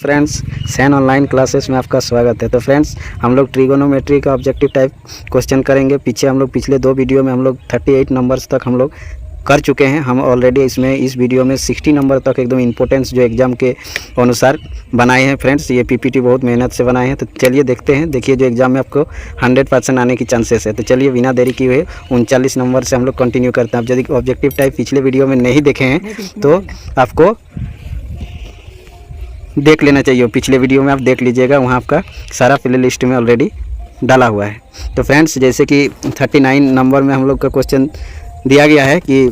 Friends, San online classes में आपका स्वागत है। तो फ्रेंड्स, हम लोग ट्रिगोनोमेट्री का ऑब्जेक्टिव टाइप क्वेश्चन करेंगे। पीछे हम लोग पिछले दो वीडियो में हम लोग 38 नंबर्स तक हम लोग कर चुके हैं। हम ऑलरेडी इस वीडियो में 60 नंबर तक एकदम इंपॉर्टेंस जो एग्ज़ाम के अनुसार बनाए हैं। फ्रेंड्स, ये पीपीटी बहुत मेहनत से बनाए हैं। तो चलिए देखते हैं। देखिए, जो एग्ज़ाम में आपको 100% आने की चांसेस है। तो चलिए बिना देरी किए हुए 39 नंबर से हम लोग कंटिन्यू करते हैं। आप यदि ऑब्जेक्टिव टाइप पिछले वीडियो में नहीं देखे हैं तो आपको देख लेना चाहिए। पिछले वीडियो में आप देख लीजिएगा, वहाँ आपका सारा प्ले लिस्ट में ऑलरेडी डाला हुआ है। तो फ्रेंड्स, जैसे कि 39 नंबर में हम लोग का क्वेश्चन दिया गया है कि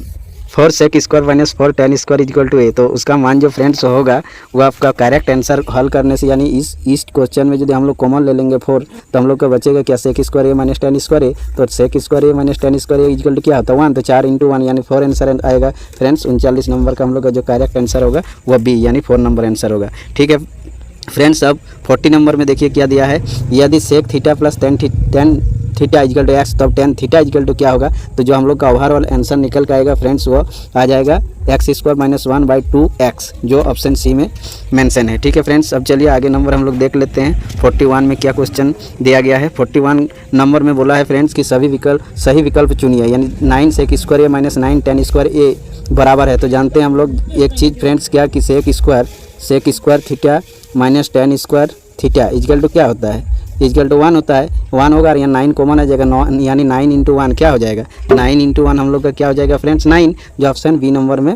4 sec square minus 4 tan square equal to A. तो उसका मान जो फ्रेंड्स होगा वो आपका करेक्ट आंसर हल करने से, यानी इस क्वेश्चन में यदि हम लोग कॉमन ले लेंगे 4, तो हम लोग का बचेगा क्या, sec square A minus tan square A. तो sec square A minus tan square A equal to क्या होता है 1, तो 4 × 1 यानी 4 आंसर आएगा। फ्रेंड्स, 39 नंबर का हम लोग का जो करेक्ट आंसर होगा वह बी यानी 4 नंबर आंसर होगा। ठीक है फ्रेंड्स, अब 40 नंबर में देखिए क्या दिया है। यदि sec थीटा प्लस tan थीटा इक्वल टू एक्स, तब tan थीटा इक्वल टू क्या होगा। तो जो हम लोग का ओवरऑल आंसर निकल के आएगा फ्रेंड्स वो आ जाएगा एक्स स्क्वायर माइनस 1/2x, जो ऑप्शन सी में मेंशन है। ठीक है फ्रेंड्स, अब चलिए आगे नंबर हम लोग देख लेते हैं। 41 में क्या क्वेश्चन दिया गया है। 41 नंबर में बोला है फ्रेंड्स कि सही विकल्प चुनिए, यानी 9 sec square A minus 9 tan square ए बराबर है। तो जानते हैं हम लोग एक चीज़ फ्रेंड्स क्या कि sec square theta minus tan square theta equal to क्या होता है, इक्वल टू 1 होता है। 1 होगा और यहाँ 9 कॉमन आ जाएगा, यानी 9 × 1 क्या हो जाएगा, 9 × 1 हम लोग का क्या हो जाएगा फ्रेंड्स 9, जो ऑप्शन बी नंबर में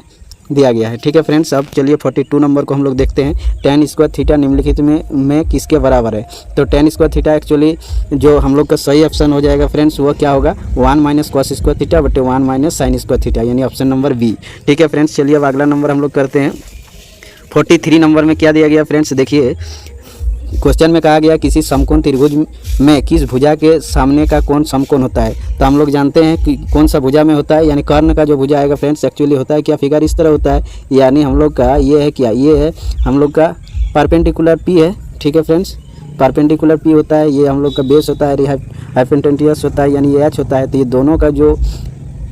दिया गया है। ठीक है फ्रेंड्स, अब चलिए 42 नंबर को हम लोग देखते हैं। tan स्क्वायर थीटा निम्नलिखित में किसके बराबर है। तो tan स्क्वायर थीटा एक्चुअली जो हम लोग का सही ऑप्शन हो जाएगा फ्रेंड्स वो क्या होगा 1 माइनस cos स्क्वायर थीटा बटे 1 माइनस sin स्क्वायर थीटा, यानी ऑप्शन नंबर बी। ठीक है फ्रेंड्स, चलिए अब अगला नंबर हम लोग करते हैं। 43 नंबर में क्या दिया गया फ्रेंड्स, देखिए क्वेश्चन में कहा गया किसी समकोण त्रिभुज में किस भुजा के सामने का कोण समकोण होता है। तो हम लोग जानते हैं कि कौन सा भुजा में होता है, यानी कर्ण का जो भुजा आएगा फ्रेंड्स एक्चुअली होता है क्या, फिगर इस तरह होता है, यानी हम लोग का ये है क्या, ये है हम लोग का परपेंडिकुलर पी है। ठीक है फ्रेंड्स, परपेंडिकुलर पी होता है, ये हम लोग का बेस होता है, हाइपोटेन्यूस होता है, यानी ये एच होता है। तो ये दोनों का जो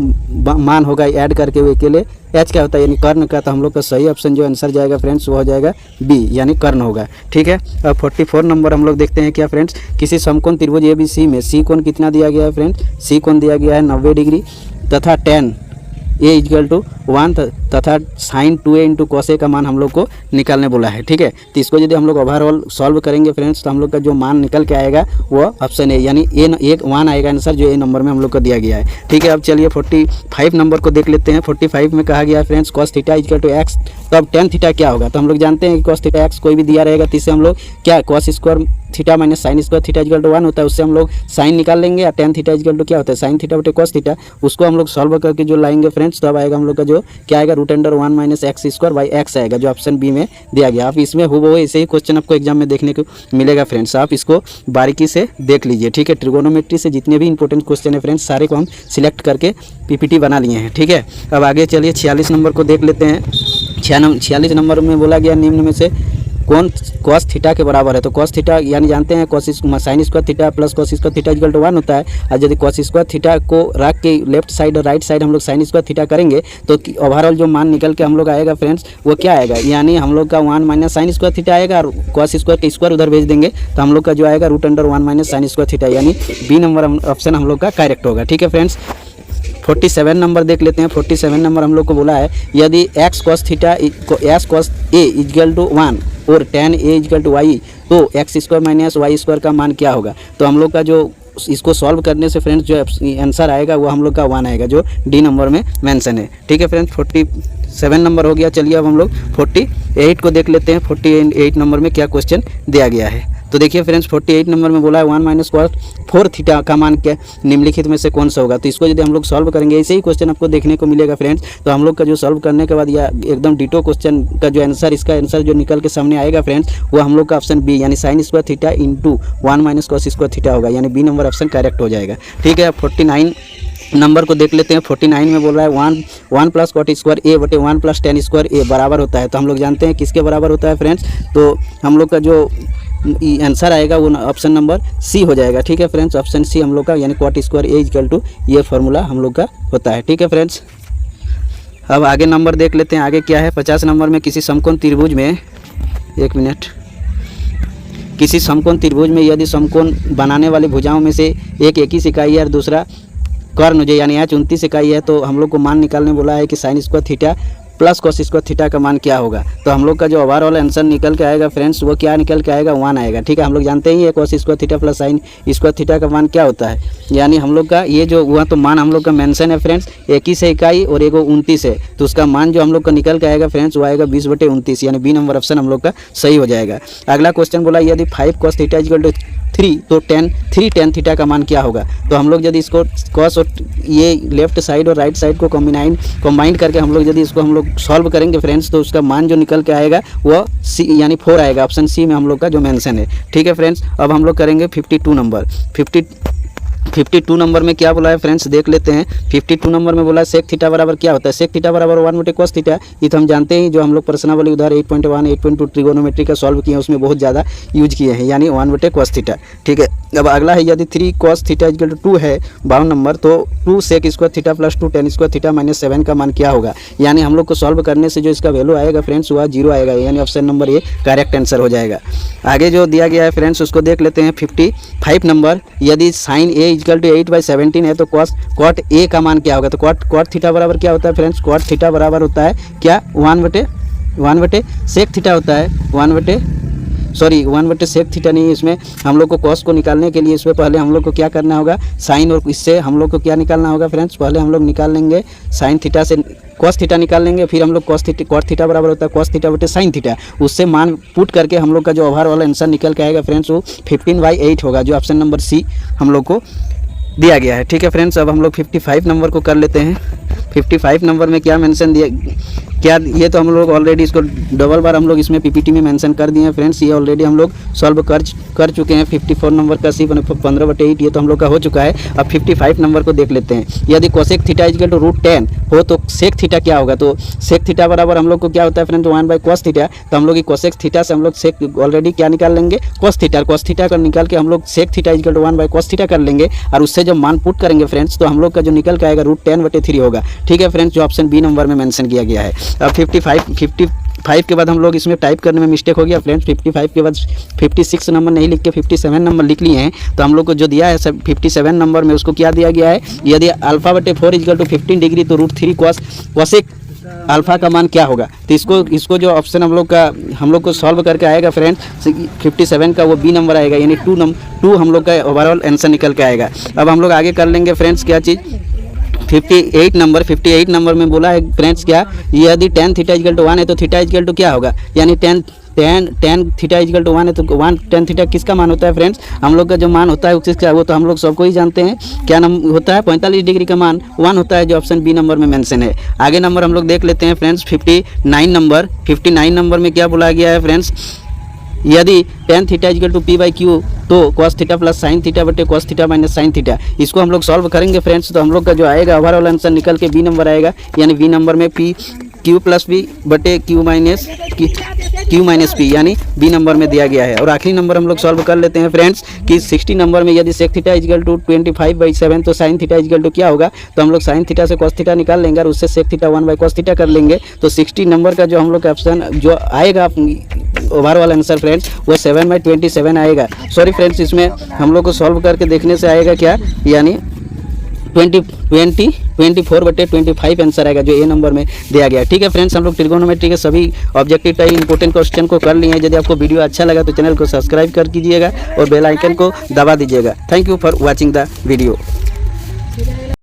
मान होगा ऐड करके वो अकेले एच क्या होता है, यानी कर्ण का। तो हम लोग का सही ऑप्शन जो आंसर जाएगा फ्रेंड्स वो हो जाएगा बी, यानी कर्ण होगा। ठीक है, अब 44 नंबर हम लोग देखते हैं क्या फ्रेंड्स, किसी समकोण त्रिभुज ABC में सी कोण कितना दिया गया है फ्रेंड्स, सी कोण दिया गया है 90 डिग्री तथा tan ए इक्वल टू 1 तथा sin 2a × cos a का मान हम लोग को निकालने बोला है। ठीक है, तो इसको यदि हम लोग ओवरऑल सॉल्व करेंगे फ्रेंड्स तो हम लोग का जो मान निकल के आएगा वो ऑप्शन ए, यानी एक 1 आएगा आंसर, जो ए नंबर में हम लोग को दिया गया है। ठीक है, अब चलिए 45 नंबर को देख लेते हैं। 45 में कहा गया है friends cos theta equal to X, तो अब tan थीटा क्या होगा। तो हम लोग जानते हैं कि cos थीटा एक्स कोई भी दिया रहेगा तो इससे हम लोग क्या cos square theta minus sin square theta equal to 1 होता है, उससे हम लोग sin निकाल लेंगे। और tan थीटा इक्वल टू क्या होता है sin थीटा बटे cos थीटा, उसको हम लोग सॉल्व करके जो लाएंगे फ्रेंड्स तब आएगा हम लोग का जो क्या आएगा √1 minus x square by x आएगा, जो ऑप्शन बी में दिया गया। आप इसमें हो ऐसे ही क्वेश्चन आपको एग्जाम में देखने को मिलेगा फ्रेंड्स, आप इसको बारीकी से देख लीजिए। ठीक है, ट्रिगोनोमेट्री से जितने भी इंपॉर्टेंट क्वेश्चन है फ्रेंड्स सारे को हम सिलेक्ट करके पीपीटी बना लिए हैं। ठीक है, अब आगे चलिए 46 नंबर को देख लेते हैं। 46 नंबर में बोला गया निम्न में से कौन cos थीटा के बराबर है। तो cos थीटा यानी जानते हैं sin square theta plus cos square theta equal to 1 होता है। और यदि cos स्क्वायर थीटा को रख के लेफ्ट साइड और राइट साइड हम लोग sin स्क्वायर थीटा करेंगे तो ओवरऑल जो मान निकल के हम लोग आएगा फ्रेंड्स वो क्या आएगा, यानी हम लोग का 1 माइनस sin स्क्वायर थीटा आएगा और cos स्क्वायर के स्क्वायर उधर भेज देंगे तो हम लोग का जो आएगा √1 माइनस sin स्क्वायर थीटा, यानी बी नंबर ऑप्शन हम लोग का करेक्ट होगा। ठीक है फ्रेंड्स, 47 नंबर देख लेते हैं। 47 नंबर हम लोग को बोला है यदि x cos theta x cos a equal to 1 और tan a equal to y, तो x square minus y square का मान क्या होगा। तो हम लोग का जो इसको सॉल्व करने से फ्रेंड्स जो आंसर आएगा वो हम लोग का 1 आएगा, जो डी नंबर में मेंशन है। ठीक है फ्रेंड्स, 47 नंबर हो गया। चलिए अब हम लोग 48 को देख लेते हैं। 48 नंबर में क्या क्वेश्चन दिया गया है। तो देखिए फ्रेंड्स 48 नंबर में बोला है 1 माइनस cos 4 थीटा का मान क्या निम्नलिखित में से कौन सा होगा। तो इसको यदि हम लोग सॉल्व करेंगे ऐसे ही क्वेश्चन आपको देखने को मिलेगा फ्रेंड्स। तो हम लोग का जो सॉल्व करने के बाद या एकदम डिटो क्वेश्चन का जो आंसर इसका आंसर जो निकल के सामने आएगा फ्रेंड्स वो हम लोग का ऑप्शन बी, यानी sin square theta × 1 minus cos square theta होगा, यानी बी नंबर ऑप्शन करेक्ट हो जाएगा। ठीक है, 49 नंबर को देख लेते हैं। 49 में बोल रहा है 1 प्लस cot स्क्वायर ए बटे 1 प्लस tan स्क्वायर ए बराबर होता है। तो हम लोग जानते हैं किसके बराबर होता है फ्रेंड्स, तो हम लोग का जो आंसर आएगा वो ऑप्शन नंबर सी हो जाएगा। ठीक है फ्रेंड्स, ऑप्शन सी हम लोग का, यानी cot square A equal to ये फार्मूला हम लोग का होता है। ठीक है फ्रेंड्स, अब आगे नंबर देख लेते हैं। आगे क्या है 50 नंबर में किसी समकोण त्रिभुज में, एक मिनट, किसी समकोण त्रिभुज में यदि समकोण बनाने वाली भुजाओं में से एक 21 इकाई है और दूसरा कर्ण जो यानी h 29 इकाई है, तो हम लोग को मान निकालने बोला है कि sine square theta plus cos square theta का मान क्या होगा। तो हम लोग का जो ओवरऑल आंसर निकल के आएगा फ्रेंड्स, वो क्या निकल के आएगा, 1 आएगा। ठीक है, हम लोग जानते ही है cos square theta plus sine square theta का मान क्या होता है, यानी हम लोग का ये जो हुआ तो मान हम लोग का मेंशन है फ्रेंड्स 21 इकाई और एगो 29 है, तो उसका मान जो हम लोग का निकल के आएगा फ्रेंड्स वो आएगा 20/29, यानी बी नंबर ऑप्शन हम लोग का सही हो जाएगा। अगला क्वेश्चन बोला यदि 5 cos थीटा इक्वल टू 3 तो 3 tan थीटा का मान क्या होगा। तो हम लोग यदि इसको कॉस और ये लेफ्ट साइड और राइट साइड को कंबाइन करके हम लोग यदि इसको हम लोग सॉल्व करेंगे फ्रेंड्स, तो उसका मान जो निकल के आएगा वो सी यानी 4 आएगा। ऑप्शन सी में हम लोग का जो मेंशन है। ठीक है फ्रेंड्स, अब हम लोग करेंगे 52 नंबर। 52 नंबर में क्या बोला है फ्रेंड्स, देख लेते हैं। 52 नंबर में बोला है सेक थीटा बराबर क्या होता है। सेक थीटा बराबर 1/cos थीटा, ये तो हम जानते हैं, जो हम लोग प्रश्नावली उधार 8.1 8.2 ट्रिगोनोमेट्री का सॉल्व किए हैं उसमें बहुत ज़्यादा यूज किए हैं, यानी 1/cos थीटा। ठीक है, अब अगला है यदि 3 cos थीटा इक्वल टू 2 है 52 नंबर, तो 2 sec square theta plus 2 tan square theta minus 7 का मान क्या होगा। यानी हम लोग को सॉल्व करने से जो इसका वैल्यू आएगा फ्रेंड्स वह 0 आएगा, यानी ऑप्शन नंबर ये करेक्ट आंसर हो जाएगा। आगे जो दिया गया है फ्रेंड्स उसको देख लेते हैं। 55 नंबर यदि साइन ए इक्वल टू 8/17 है तो कॉट ए का मान क्या होगा। तो कॉट थीटा बराबर क्या होता है फ्रेंड्स, कॉट थीटा बराबर होता है क्या 1 सेक थीटा होता है 1 सेक थीटा नहीं, इसमें हम लोग को कॉस को निकालने के लिए इसमें पहले हम लोग को क्या करना होगा, साइन, और इससे हम लोग को क्या निकालना होगा फ्रेंड्स, पहले हम लोग निकाल लेंगे साइन थीटा से कॉस थीटा निकाल लेंगे, फिर हम लोग कॉट थीटा बराबर होता है कॉस थीटा बटे साइन थीटा, उससे मान पुट करके हम लोग का जो ओवरऑल आंसर निकल के आएगा फ्रेंड्स वो 15/8 होगा, जो ऑप्शन नंबर सी हम लोग को दिया गया है। ठीक है फ्रेंड्स, अब हम लोग 55 नंबर को कर लेते हैं। 55 नंबर में क्या मेंशन दिया, क्या ये तो हम लोग ऑलरेडी इसको डबल बार हम लोग इसमें पीपीटी में मेंशन कर दिए हैं फ्रेंड्स, ये ऑलरेडी हम लोग सॉल्व कर चुके हैं। 54 नंबर का सी 15/8 ये तो हम लोग का हो चुका है। अब 55 नंबर को देख लेते हैं। यदि कोसेक थीटा इक्वल टू √10 हो तो सेक थीटा क्या होगा। तो सेक थीटा बराबर हम लोग को क्या होता है फ्रेंड्स 1/cos थीटा, तो हम लोग की कोसेक थीटा से हम लोग सेक ऑलरेडी क्या निकाल लेंगे, cos थीटा का निकाल के हम लोग sec theta equal to 1/cos theta कर लेंगे, और उससे जब मान पुट करेंगे फ्रेंड्स तो हम लोग का जो निकल के आएगा √10/3 होगा। ठीक है फ्रेंड्स, जो ऑप्शन बी नंबर में मेंशन किया गया है। अब 55 के बाद हम लोग इसमें टाइप करने में मिस्टेक हो गया फ्रेंड्स, 55 के बाद 56 नंबर नहीं लिख के 57 नंबर लिख लिए हैं। तो हम लोग को जो दिया है सब 57 नंबर में उसको क्या दिया गया है, यदि α/4 इक्वल टू 15 डिग्री तो √3 कोसेक अल्फा का मान क्या होगा। तो इसको जो ऑप्शन हम लोग को सॉल्व करके आएगा फ्रेंड्स 57 का वो बी नंबर आएगा, यानी 2 हम लोग का ओवरऑल आंसर निकल के आएगा। अब हम लोग आगे कर लेंगे फ्रेंड्स क्या चीज़, 58 नंबर में बोला है फ्रेंड्स क्या, यदि tan थीटा इक्वल टू 1 है तो थीटा इक्वल टू क्या होगा, यानी tan थीटा इक्वल टू 1 है तो 1 tan थीटा किसका मान होता है फ्रेंड्स, हम लोग का जो मान होता है वो तो हम लोग सबको ही जानते हैं, क्या नाम होता है 45 डिग्री का मान 1 होता है, जो ऑप्शन बी नंबर में मेंशन है। आगे नंबर हम लोग देख लेते हैं फ्रेंड्स 59 नंबर में क्या बोला गया है फ्रेंड्स, यदि tan थीटा इक्वल टू p/q तो cos theta plus sine theta बटे cos theta minus sine theta, इसको हम लोग सॉल्व करेंगे फ्रेंड्स, तो हम लोग का जो आएगा ओवरऑल आंसर निकल के बी नंबर आएगा, यानी बी नंबर में q प्लस बी बटे q माइनस पी, यानी बी नंबर में दिया गया है। और आखिरी नंबर हम लोग सॉल्व कर लेते हैं फ्रेंड्स कि 60 नंबर में यदि सेक थीटा इक्वल टू 25/7 तो साइन थीटा इक्वल टू क्या होगा, तो हम लोग साइन थीटा से cos थीटा निकाल लेंगे और उससे सेक थीटा 1/cos थीटा कर लेंगे। तो 60 नंबर का जो हम लोग का ऑप्शन जो आएगा ओवरऑल आंसर फ्रेंड्स वो 7/27 आएगा। सॉरी फ्रेंड्स, इसमें हम लोग को सॉल्व करके देखने से आएगा क्या, यानी 24/25 आंसर आएगा, जो ए नंबर में दिया गया। ठीक है फ्रेंड्स, हम लोग ट्रिगोनोमेट्री के सभी ऑब्जेक्टिव टाइप इंपॉर्टेंट क्वेश्चन को कर लिए हैं। यदि आपको वीडियो अच्छा लगा तो चैनल को सब्सक्राइब कर कीजिएगा और बेल आइकन को दबा दीजिएगा। Thank you for watching the video.